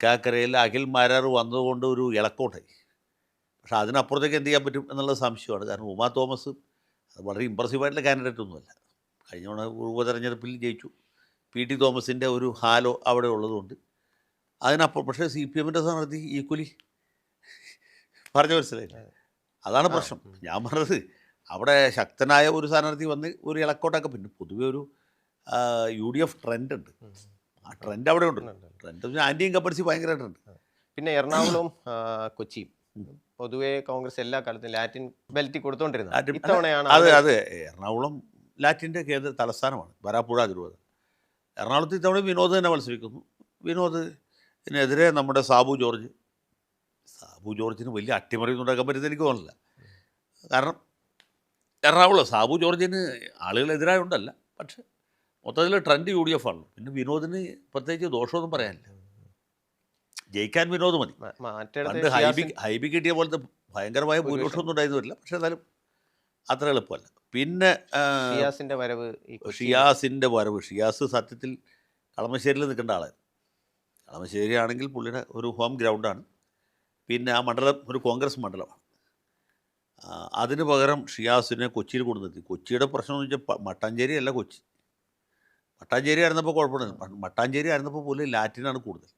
തൃക്കാക്കരയിൽ അഖിൽ മാരാർ വന്നതുകൊണ്ട് ഒരു ഇളക്കമുണ്ടായി. പക്ഷെ അതിനപ്പുറത്തേക്ക് എന്ത് ചെയ്യാൻ പറ്റും എന്നുള്ള സംശയമാണ്. കാരണം ഉമാ തോമസ് അത് വളരെ ഇമ്പ്രസീവായിട്ടുള്ള കാൻഡിഡേറ്റ് ഒന്നുമല്ല. കഴിഞ്ഞ തവണ ഉപതെരഞ്ഞെടുപ്പിൽ ജയിച്ചു. പി ടി തോമസിൻ്റെ ഒരു ഹാലോ അവിടെ ഉള്ളതുകൊണ്ട് അതിനപ്പുറം. പക്ഷേ സി പി എമ്മിൻ്റെ സ്ഥാനാർത്ഥി ഈക്വലി പറഞ്ഞു മനസ്സിലായില്ല. അതാണ് പ്രശ്നം. ഞാൻ പറഞ്ഞത് അവിടെ ശക്തനായ ഒരു സ്ഥാനാർത്ഥി വന്ന് ഒരു ഇളക്കോട്ടൊക്കെ. പിന്നെ പൊതുവെ ഒരു UDF ട്രെൻഡ് ഉണ്ട്. ആ ട്രെൻഡ് അവിടെ ഉണ്ട്. ട്രെൻഡ് ആൻറ്റി ഇൻകംബൻസി ഭയങ്കരമായിട്ടുണ്ട്. പിന്നെ എറണാകുളവും കൊച്ചിയും പൊതുവെ കോൺഗ്രസ് എല്ലാ കാലത്തും ലാറ്റിൻ ബെൽറ്റ് കൊടുത്തോണ്ടിരുന്നത്. ഇത്തവണയാണ് അത് എറണാകുളം ലാറ്റിൻ്റെ കേന്ദ്ര തലസ്ഥാനമാണ്. വരാപ്പുഴ അതിരൂപത. എറണാകുളത്ത് ഇത്തവണ വിനോദ് തന്നെ മത്സരിക്കുന്നു. വിനോദിനെതിരെ നമ്മുടെ സാബു ജോർജിന് വലിയ അട്ടിമറി ഉണ്ടാക്കാൻ പറ്റുന്നത് എനിക്ക് തോന്നുന്നില്ല. കാരണം എറണാകുളം സാബു ജോർജിന് ആളുകളെതിരായുണ്ടല്ല, പക്ഷെ മൊത്തത്തിൽ ട്രെൻഡ് UDF ആണ്. പിന്നെ വിനോദിന് പ്രത്യേകിച്ച് ദോഷമൊന്നും പറയാനില്ല. ജയിക്കാൻ വിനോദ് മതി. പണ്ട് ഹൈബി കിട്ടിയ പോലത്തെ ഭയങ്കരമായ ഭൂരിപക്ഷമൊന്നും ഉണ്ടായിരുന്നു വരില്ല, പക്ഷെ എന്നാലും അത്ര എളുപ്പമല്ല. പിന്നെ ഷിയാസിൻ്റെ വരവ്. ഷിയാസ് സത്യത്തിൽ കളമശ്ശേരിയിൽ നിൽക്കേണ്ട ആളായിരുന്നു. കളമശ്ശേരി ആണെങ്കിൽ പുള്ളിയുടെ ഒരു ഹോം ഗ്രൗണ്ടാണ്. പിന്നെ ആ മണ്ഡലം ഒരു കോൺഗ്രസ് മണ്ഡലമാണ്. അതിന് പകരം ഷിയാസിനെ കൊച്ചിയിൽ കൊണ്ടുനിർത്തി. കൊച്ചിയുടെ പ്രശ്നം എന്ന് വെച്ചാൽ മട്ടാഞ്ചേരി അല്ല കൊച്ചി. മട്ടാഞ്ചേരി ആയിരുന്നപ്പോൾ കുഴപ്പമില്ല. മട്ടാഞ്ചേരി ആയിരുന്നപ്പോൾ പോലും ലാറ്റിനാണ് കൂടുതൽ.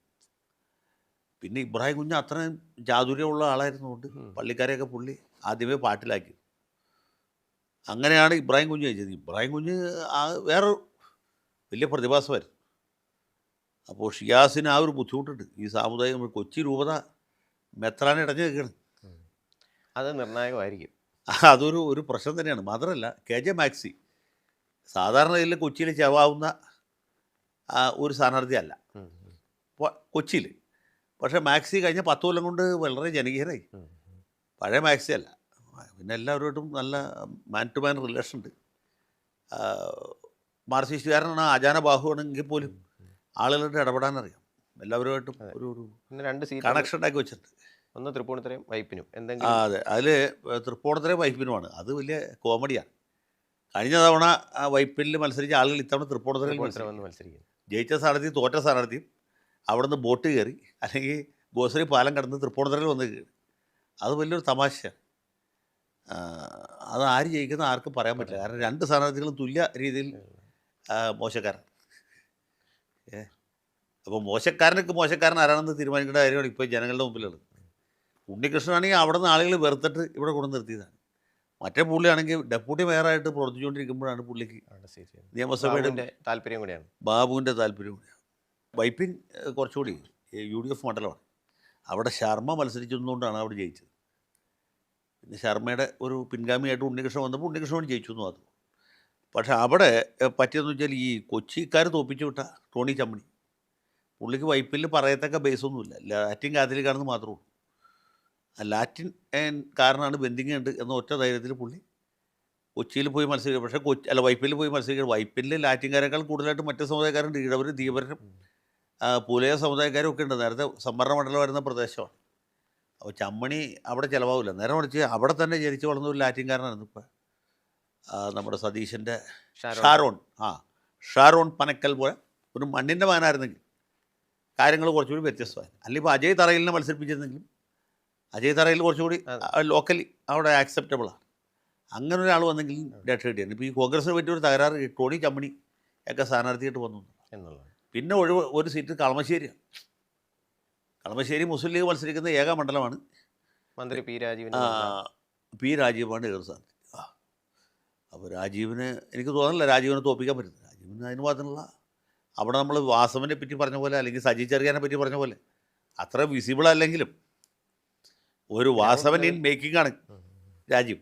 പിന്നെ ഇബ്രാഹിം കുഞ്ഞ് അത്രയും ചാതുര്യമുള്ള ആളായിരുന്നുകൊണ്ട് പള്ളിക്കാരെയൊക്കെ പുള്ളി ആദ്യമേ പാട്ടിലാക്കി. അങ്ങനെയാണ് ഇബ്രാഹിം കുഞ്ഞ് ജയിച്ചത്. ഇബ്രാഹിം കുഞ്ഞ് വേറെ വലിയ പ്രതിഭാസമായിരുന്നു. അപ്പോൾ ഷിയാസിന് ആ ഒരു ബുദ്ധിമുട്ടുണ്ട്. ഈ സാമുദായിക കൊച്ചി രൂപത മെത്രാൻ ഇടഞ്ഞു നിൽക്കുകയാണ്. അത് നിർണായകമായിരിക്കും. ഒരു പ്രശ്നം തന്നെയാണ്. മാത്രമല്ല KJ മാക്സി സാധാരണ ഇതിൽ കൊച്ചിയിൽ ചെവാവുന്ന ഒരു സ്ഥാനാർത്ഥി അല്ല കൊച്ചിയിൽ. പക്ഷേ മാക്സി കഴിഞ്ഞ 10 കൊല്ലം കൊണ്ട് വളരെ ജനകീയനായി. പഴയ മാക്സി അല്ല. പിന്നെ എല്ലാവരുമായിട്ടും നല്ല മാൻ ടു മാൻ റിലേഷൻ ഉണ്ട്. മാർക്സിസ്റ്റുകാരനാണ്, അജാന ബാഹുവാണെങ്കിൽ പോലും ആളുകളുടെ ഇടപെടാനറിയാം. എല്ലാവരുമായിട്ടും ഒരു കണക്ഷൻ ഉണ്ടാക്കി വെച്ചിട്ടുണ്ട്. ഒന്ന് തൃപ്പൂണിത്തുറയും വൈപ്പിനും അതെ, അതിൽ തൃപ്പൂണിത്തുറയും വൈപ്പിനുമാണ്. അത് വലിയ കോമഡിയാണ്. കഴിഞ്ഞ തവണ വൈപ്പിനിൽ മത്സരിച്ച ആളുകൾ ഇത്തവണ തൃപ്പൂണിത്തുറയിൽ മത്സരിക്കും. ജയിച്ച സ്ഥാനാർത്ഥിയും തോറ്റ സ്ഥാനാർത്ഥിയും അവിടെ നിന്ന് ബോട്ട് കയറി അല്ലെങ്കിൽ ഗോസരി പാലം കടന്ന് തൃപ്പൂണിത്തുറയിൽ വന്ന് കയറി. അത് വലിയൊരു തമാശയാണ്. അത് ആര് ജയിക്കുന്ന ആർക്കും പറയാൻ പറ്റില്ല. കാരണം 2 സ്ഥാനാർത്ഥികളും തുല്യ രീതിയിൽ മോശക്കാരാണ്. അപ്പോൾ മോശക്കാരൻ ആരാണെന്ന് തീരുമാനിക്കേണ്ട കാര്യമാണ് ഇപ്പോൾ ജനങ്ങളുടെ മുമ്പിലുള്ളത്. ഉണ്ണികൃഷ്ണനാണെങ്കിൽ അവിടെ നിന്ന് ആളുകൾ വെറുത്തിട്ട് ഇവിടെ കൊണ്ടു നിർത്തിയതാണ്. മറ്റേ പുള്ളിയാണെങ്കിൽ ഡെപ്യൂട്ടി മേയറായിട്ട് പ്രവർത്തിച്ചുകൊണ്ടിരിക്കുമ്പോഴാണ് പുള്ളിക്ക് നിയമസഭയുടെ താല്പര്യം കൂടിയാണ്, ബാബുവിൻ്റെ താല്പര്യം കൂടിയാണ്. വൈപ്പിൻ കുറച്ചുകൂടി UDF മണ്ഡലമാണ്. അവിടെ ശർമ്മ മത്സരിച്ചതുകൊണ്ടാണ് അവിടെ ജയിച്ചത്. പിന്നെ ശർമ്മയുടെ ഒരു പിൻഗാമിയായിട്ട് ഉണ്ണികൃഷ്ണൻ വന്നപ്പോൾ ഉണ്ണികൃഷ്ണൻ ജയിച്ചു എന്ന് മാത്രം. പക്ഷേ അവിടെ പറ്റിയെന്ന് വെച്ചാൽ ഈ കൊച്ചിക്കാർ തോപ്പിച്ചു വിട്ട ടോണി ചമ്മണി പുള്ളിക്ക് വൈപ്പിൽ പറയത്തക്ക ബേസൊന്നുമില്ല. ലാറ്റിൻ കാത്തലിക്കാണെന്ന് മാത്രമേ ഉള്ളൂ. ലാറ്റിൻ കാരനാണ് ബെന്തിങ് ഉണ്ട് എന്ന ഒറ്റ ധൈര്യത്തിൽ പുള്ളി കൊച്ചിയിൽ പോയി മത്സരിക്കുക. പക്ഷേ വൈപ്പിൽ പോയി മത്സരിക്കുക. വൈപ്പിൽ ലാറ്റിൻകാരേക്കാൾ കൂടുതലായിട്ട് മറ്റ് സമുദായക്കാരുണ്ട്. ഈഴവരും ദീപരും പുലയ സമുദായക്കാരും ഒക്കെ ഉണ്ട്. നേരത്തെ സംവരണ മണ്ഡലം വരുന്ന പ്രദേശമാണ്. അപ്പോൾ ചമ്മണി അവിടെ ചിലവാകില്ല. നേരെ മറിച്ച് അവിടെ തന്നെ ജനിച്ച് വളർന്ന ഒരു ലാറ്റിൻകാരനായിരുന്നു ഇപ്പോൾ നമ്മുടെ സതീശൻ്റെ ഷാരോൺ പനക്കൽ പോലെ ഒരു മണ്ണിൻ്റെ മകനായിരുന്നെങ്കിൽ കാര്യങ്ങൾ കുറച്ചുകൂടി വ്യത്യസ്തമായിരുന്നു. അല്ലെങ്കിൽ ഇപ്പോൾ അജയ് തറയിലിനെ മത്സരിപ്പിച്ചിരുന്നെങ്കിലും അജയ് തറയിൽ കുറച്ചുകൂടി ലോക്കലി അവിടെ ആക്സെപ്റ്റബിളാണ്. അങ്ങനെ ഒരാൾ വന്നെങ്കിൽ രക്ഷകിട്ടിയാണ്. ഇപ്പോൾ ഈ കോൺഗ്രസിന് പറ്റിയൊരു തകരാറ് ടോണി ചമ്മണി ഒക്കെ സ്ഥാനാർത്ഥിയായിട്ട് വന്നു എന്നുള്ളത്. പിന്നെ ഒരു സീറ്റ് കളമശ്ശേരിയാണ്. കളമശ്ശേരി മുസ്ലിം ലീഗ് മത്സരിക്കുന്ന ഏക മണ്ഡലമാണ്. മന്ത്രി പി രാജീവാണ് ഏത് സ്ഥാനത്ത്. അപ്പോൾ രാജീവിന് എനിക്ക് തോന്നുന്നില്ല രാജീവിനെ തോൽപ്പിക്കാൻ പറ്റുന്നത്. രാജീവിന് അതിന് മാത്രമുള്ള അവിടെ നമ്മൾ വാസവനെ പറ്റി പറഞ്ഞ പോലെ അല്ലെങ്കിൽ സജി ചെറിയാനെ പറ്റി പറഞ്ഞ പോലെ അത്ര വിസിബിൾ അല്ലെങ്കിലും ഒരു വാസവൻ ഇൻ മേക്കിംഗ് ആണ് രാജീവ്.